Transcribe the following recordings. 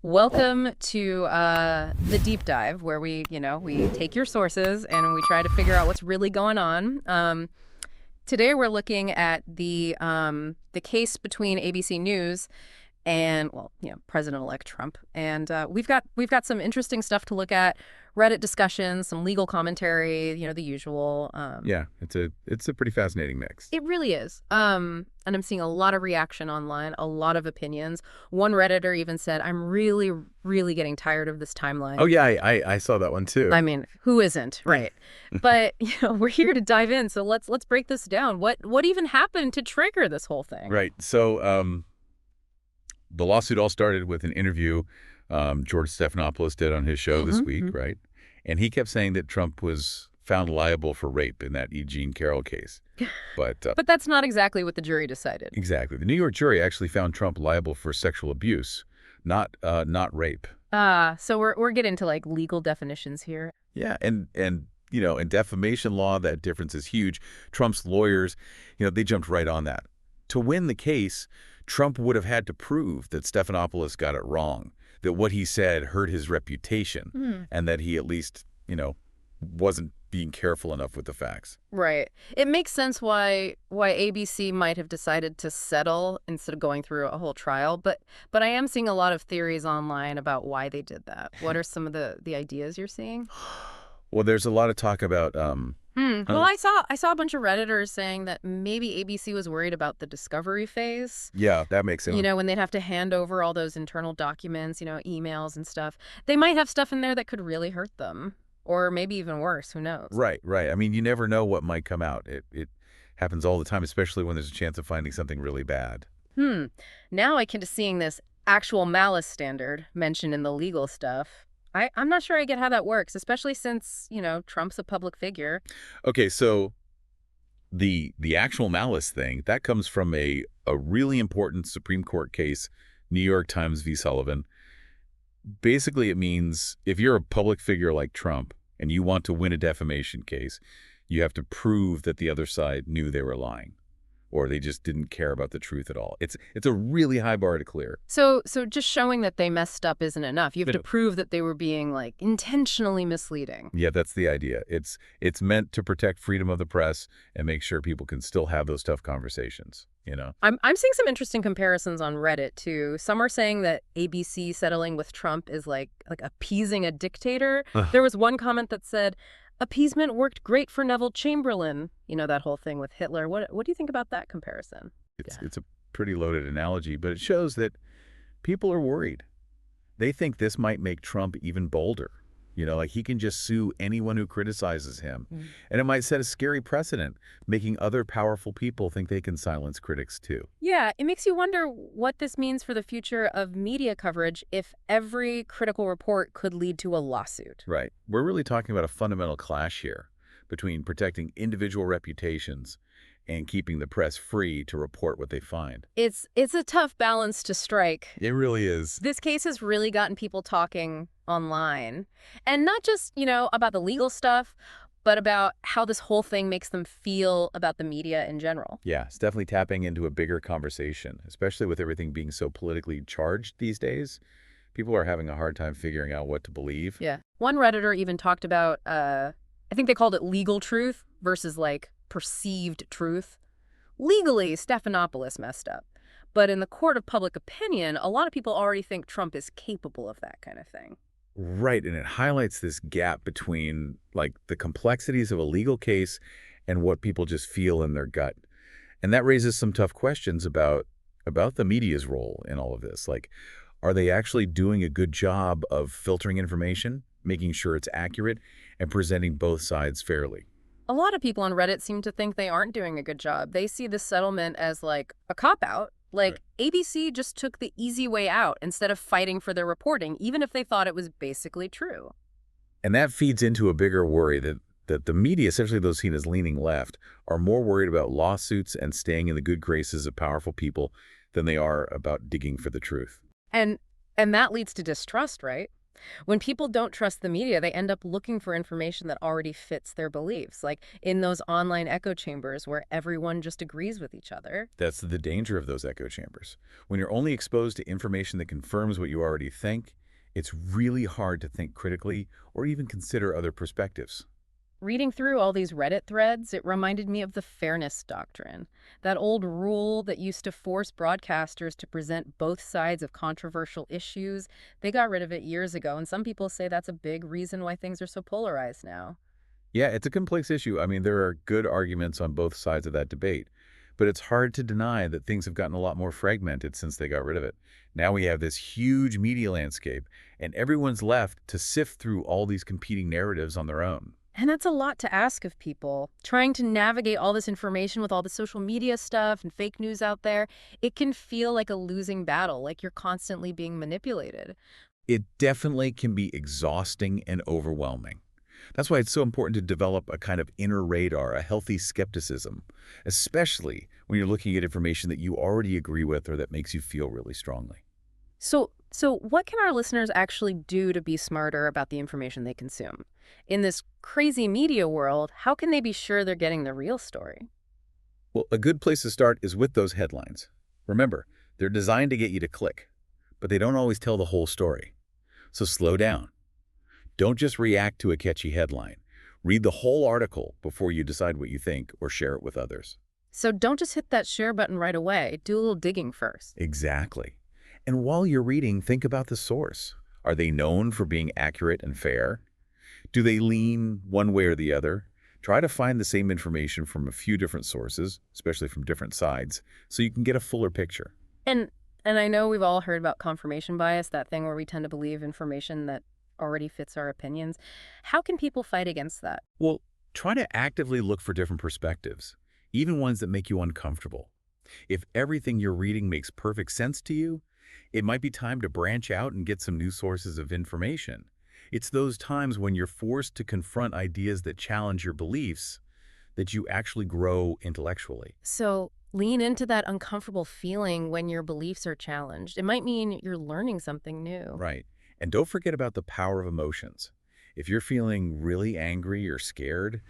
Welcome to the deep dive where we take your sources and we try to figure out what's really going on. Today we're looking at the case between ABC News and, President-elect Trump. And we've got some interesting stuff to look at, Reddit discussions, some legal commentary, the usual. Yeah, it's a pretty fascinating mix. It really is. And I'm seeing a lot of reaction online, a lot of opinions. One Redditor even said, "I'm really, really getting tired of this timeline." Oh yeah, I saw that one too. I mean, who isn't, right? But we're here to dive in, so let's break this down. What even happened to trigger this whole thing? Right. So the lawsuit all started with an interview George Stephanopoulos did on his show this week, right? And he kept saying that Trump was found liable for rape in that Carroll case. But that's not exactly what the jury decided. exactly. The New York jury actually found Trump liable for sexual abuse, not rape. So we're getting to like legal definitions here. Yeah, and in defamation law, that difference is huge. Trump's lawyers, they jumped right on that. To win the case, Trump would have had to prove that Stephanopoulos got it wrong, that what he said hurt his reputation, and that he at least, wasn't being careful enough with the facts. Right. It makes sense why ABC might have decided to settle instead of going through a whole trial, but I am seeing a lot of theories online about why they did that. What are some of the ideas you're seeing? Well, there's a lot of talk about Well, I saw a bunch of Redditors saying that maybe ABC was worried about the discovery phase. yeah, that makes sense. When they'd have to hand over all those internal documents, emails and stuff. They might have stuff in there that could really hurt them. Or maybe even worse, who knows? Right. I mean, you never know what might come out. It happens all the time, especially when there's a chance of finding something really bad. Now I can to seeing this actual malice standard mentioned in the legal stuff. I'm not sure I get how that works, especially since, Trump's a public figure. Okay, so the actual malice thing, that comes from a really important Supreme Court case, New York Times v. Sullivan. Basically, it means if you're a public figure like Trump and you want to win a defamation case, you have to prove that the other side knew they were lying or they just didn't care about the truth at all. It's a really high bar to clear. So just showing that they messed up isn't enough. You have to prove that they were being like intentionally misleading. Yeah, that's the idea. It's meant to protect freedom of the press and make sure people can still have those tough conversations, I'm seeing some interesting comparisons on Reddit too. Some are saying that ABC settling with Trump is like appeasing a dictator. There was one comment that said, "Appeasement worked great for Neville Chamberlain." That whole thing with Hitler. What do you think about that comparison? It's a pretty loaded analogy, but it shows that people are worried. They think this might make Trump even bolder. Like he can just sue anyone who criticizes him. And it might set a scary precedent, making other powerful people think they can silence critics too. Yeah, it makes you wonder what this means for the future of media coverage if every critical report could lead to a lawsuit. Right. We're really talking about a fundamental clash here between protecting individual reputations and keeping the press free to report what they find. It's a tough balance to strike. It really is. This case has really gotten people talking online. And not just, about the legal stuff, but about how this whole thing makes them feel about the media in general. Yeah, it's definitely tapping into a bigger conversation, especially with everything being so politically charged these days. People are having a hard time figuring out what to believe. Yeah. One Redditor even talked about, I think they called it legal truth versus like perceived truth. Legally, Stephanopoulos messed up. But in the court of public opinion, a lot of people already think Trump is capable of that kind of thing. Right, and it highlights this gap between like the complexities of a legal case and what people just feel in their gut. And that raises some tough questions about the media's role in all of this. Like, are they actually doing a good job of filtering information, making sure it's accurate, and presenting both sides fairly? A lot of people on Reddit seem to think they aren't doing a good job. They see this settlement as like a cop-out. Like, right. ABC just took the easy way out instead of fighting for their reporting, even if they thought it was basically true. And that feeds into a bigger worry that the media, especially those seen as leaning left, are more worried about lawsuits and staying in the good graces of powerful people than they are about digging for the truth. And that leads to distrust, right? When people don't trust the media, they end up looking for information that already fits their beliefs, like in those online echo chambers where everyone just agrees with each other. That's the danger of those echo chambers. When you're only exposed to information that confirms what you already think, it's really hard to think critically or even consider other perspectives. Reading through all these Reddit threads, it reminded me of the fairness doctrine, that old rule that used to force broadcasters to present both sides of controversial issues. They got rid of it years ago, and some people say that's a big reason why things are so polarized now. Yeah, it's a complex issue. I mean, there are good arguments on both sides of that debate, but it's hard to deny that things have gotten a lot more fragmented since they got rid of it. Now we have this huge media landscape, and everyone's left to sift through all these competing narratives on their own. And that's a lot to ask of people. Trying to navigate all this information with all the social media stuff and fake news out there, it can feel like a losing battle, like you're constantly being manipulated. It definitely can be exhausting and overwhelming. That's why it's so important to develop a kind of inner radar, a healthy skepticism, especially when you're looking at information that you already agree with or that makes you feel really strongly. So what can our listeners actually do to be smarter about the information they consume? In this crazy media world, how can they be sure they're getting the real story? Well, a good place to start is with those headlines. Remember, they're designed to get you to click, but they don't always tell the whole story. So slow down. Don't just react to a catchy headline. Read the whole article before you decide what you think or share it with others. So don't just hit that share button right away. Do a little digging first. Exactly. And while you're reading, think about the source. Are they known for being accurate and fair? Do they lean one way or the other? Try to find the same information from a few different sources, especially from different sides, so you can get a fuller picture. And and I know we've all heard about confirmation bias, that thing where we tend to believe information that already fits our opinions. How can people fight against that? Well, try to actively look for different perspectives, even ones that make you uncomfortable. If everything you're reading makes perfect sense to you, it might be time to branch out and get some new sources of information. It's those times when you're forced to confront ideas that challenge your beliefs that you actually grow intellectually. So lean into that uncomfortable feeling when your beliefs are challenged. It might mean you're learning something new. Right. And don't forget about the power of emotions. If you're feeling really angry or scared,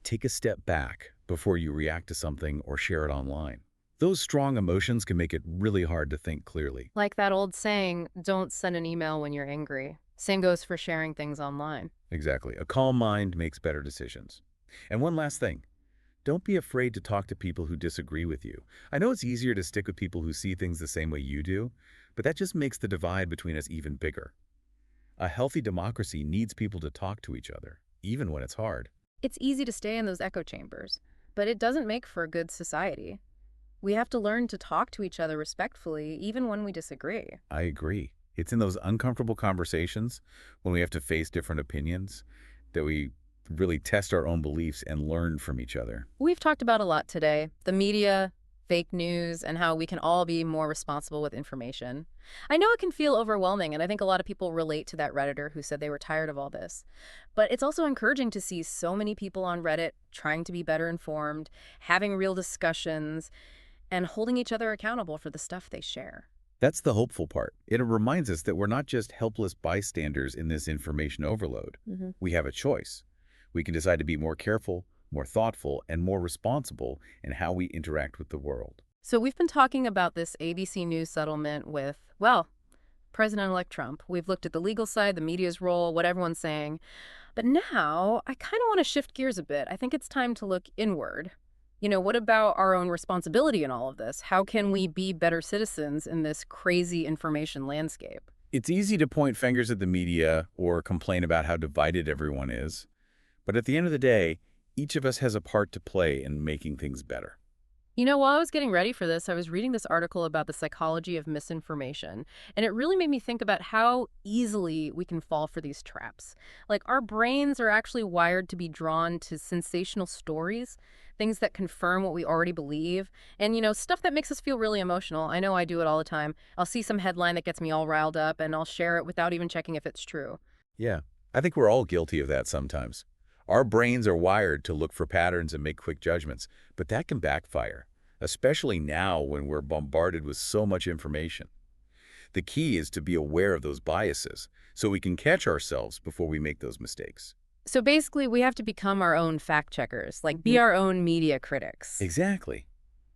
take a step back before you react to something or share it online. Those strong emotions can make it really hard to think clearly. Like that old saying, don't send an email when you're angry. Same goes for sharing things online. Exactly. A calm mind makes better decisions. And one last thing. Don't be afraid to talk to people who disagree with you. I know it's easier to stick with people who see things the same way you do, but that just makes the divide between us even bigger. A healthy democracy needs people to talk to each other, even when it's hard. It's easy to stay in those echo chambers, but it doesn't make for a good society. We have to learn to talk to each other respectfully, even when we disagree. I agree. It's in those uncomfortable conversations when we have to face different opinions that we really test our own beliefs and learn from each other. We've talked about a lot today, the media, fake news, and how we can all be more responsible with information. I know it can feel overwhelming, and I think a lot of people relate to that Redditor who said they were tired of all this. But it's also encouraging to see so many people on Reddit trying to be better informed, having real discussions, and holding each other accountable for the stuff they share. That's the hopeful part. It reminds us that we're not just helpless bystanders in this information overload. We have a choice. We can decide to be more careful, more thoughtful, and more responsible in how we interact with the world. So we've been talking about this ABC News settlement with, well, President-elect Trump. We've looked at the legal side, the media's role, what everyone's saying. But now I kind of want to shift gears a bit. I think it's time to look inward. What about our own responsibility in all of this? How can we be better citizens in this crazy information landscape? It's easy to point fingers at the media or complain about how divided everyone is. But at the end of the day, each of us has a part to play in making things better. While I was getting ready for this, I was reading this article about the psychology of misinformation, and it really made me think about how easily we can fall for these traps. Like, our brains are actually wired to be drawn to sensational stories, things that confirm what we already believe, and, stuff that makes us feel really emotional. I know I do it all the time. I'll see some headline that gets me all riled up, and I'll share it without even checking if it's true. Yeah, I think we're all guilty of that sometimes. Our brains are wired to look for patterns and make quick judgments, but that can backfire, especially now when we're bombarded with so much information. The key is to be aware of those biases so we can catch ourselves before we make those mistakes. So basically, we have to become our own fact checkers, like be our own media critics. Exactly.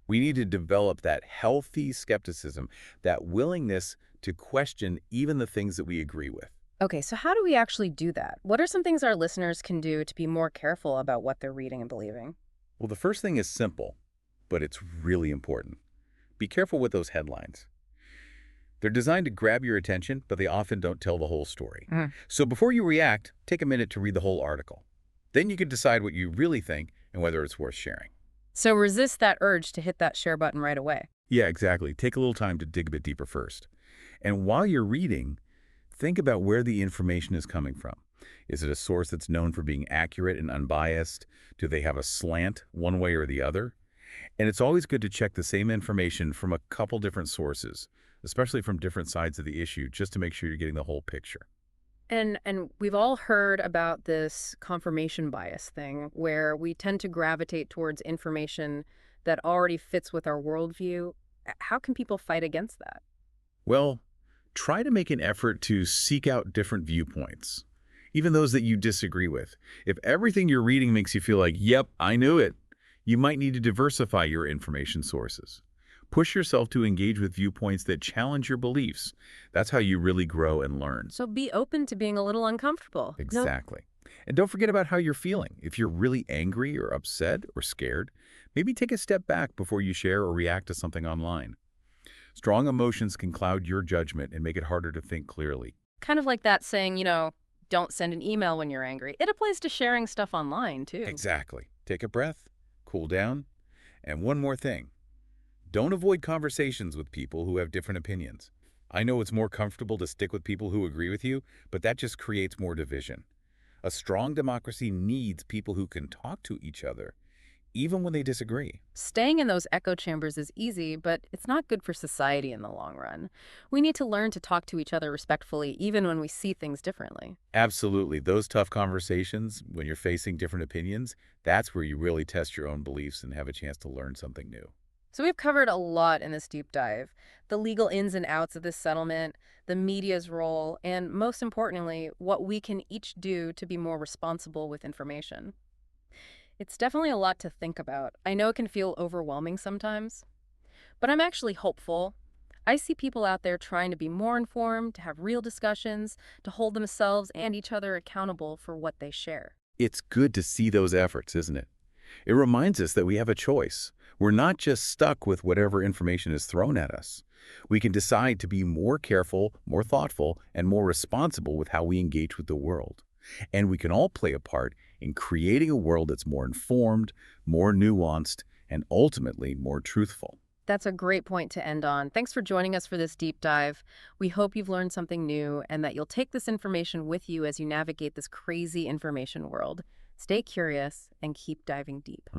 We need to develop that healthy skepticism, that willingness to question even the things that we agree with. Okay, so how do we actually do that? What are some things our listeners can do to be more careful about what they're reading and believing? Well, the first thing is simple, but it's really important. Be careful with those headlines. They're designed to grab your attention, but they often don't tell the whole story. So before you react, take a minute to read the whole article. Then you can decide what you really think and whether it's worth sharing. So resist that urge to hit that share button right away. Yeah, exactly. Take a little time to dig a bit deeper first. And while you're reading, think about where the information is coming from. Is it a source that's known for being accurate and unbiased? Do they have a slant one way or the other? And it's always good to check the same information from a couple different sources, especially from different sides of the issue, just to make sure you're getting the whole picture. And we've all heard about this confirmation bias thing where we tend to gravitate towards information that already fits with our worldview. How can people fight against that? Well, try to make an effort to seek out different viewpoints, even those that you disagree with. If everything you're reading makes you feel like, yep, I knew it, you might need to diversify your information sources. Push yourself to engage with viewpoints that challenge your beliefs. That's how you really grow and learn. So be open to being a little uncomfortable. Exactly. And don't forget about how you're feeling. If you're really angry or upset or scared, maybe take a step back before you share or react to something online. Strong emotions can cloud your judgment and make it harder to think clearly. Kind of like that saying, don't send an email when you're angry. It applies to sharing stuff online, too. Exactly. Take a breath, cool down, and one more thing. Don't avoid conversations with people who have different opinions. I know it's more comfortable to stick with people who agree with you, but that just creates more division. A strong democracy needs people who can talk to each other, even when they disagree. Staying in those echo chambers is easy, but it's not good for society in the long run. We need to learn to talk to each other respectfully, even when we see things differently. Absolutely. Those tough conversations, when you're facing different opinions, that's where you really test your own beliefs and have a chance to learn something new. So we've covered a lot in this deep dive. The legal ins and outs of this settlement, the media's role, and most importantly, what we can each do to be more responsible with information. It's definitely a lot to think about. I know it can feel overwhelming sometimes, but I'm actually hopeful. I see people out there trying to be more informed, to have real discussions, to hold themselves and each other accountable for what they share. It's good to see those efforts, isn't it? It reminds us that we have a choice. We're not just stuck with whatever information is thrown at us. We can decide to be more careful, more thoughtful, and more responsible with how we engage with the world. And we can all play a part in creating a world that's more informed, more nuanced, and ultimately more truthful. That's a great point to end on. Thanks for joining us for this deep dive. We hope you've learned something new and that you'll take this information with you as you navigate this crazy information world. Stay curious and keep diving deep.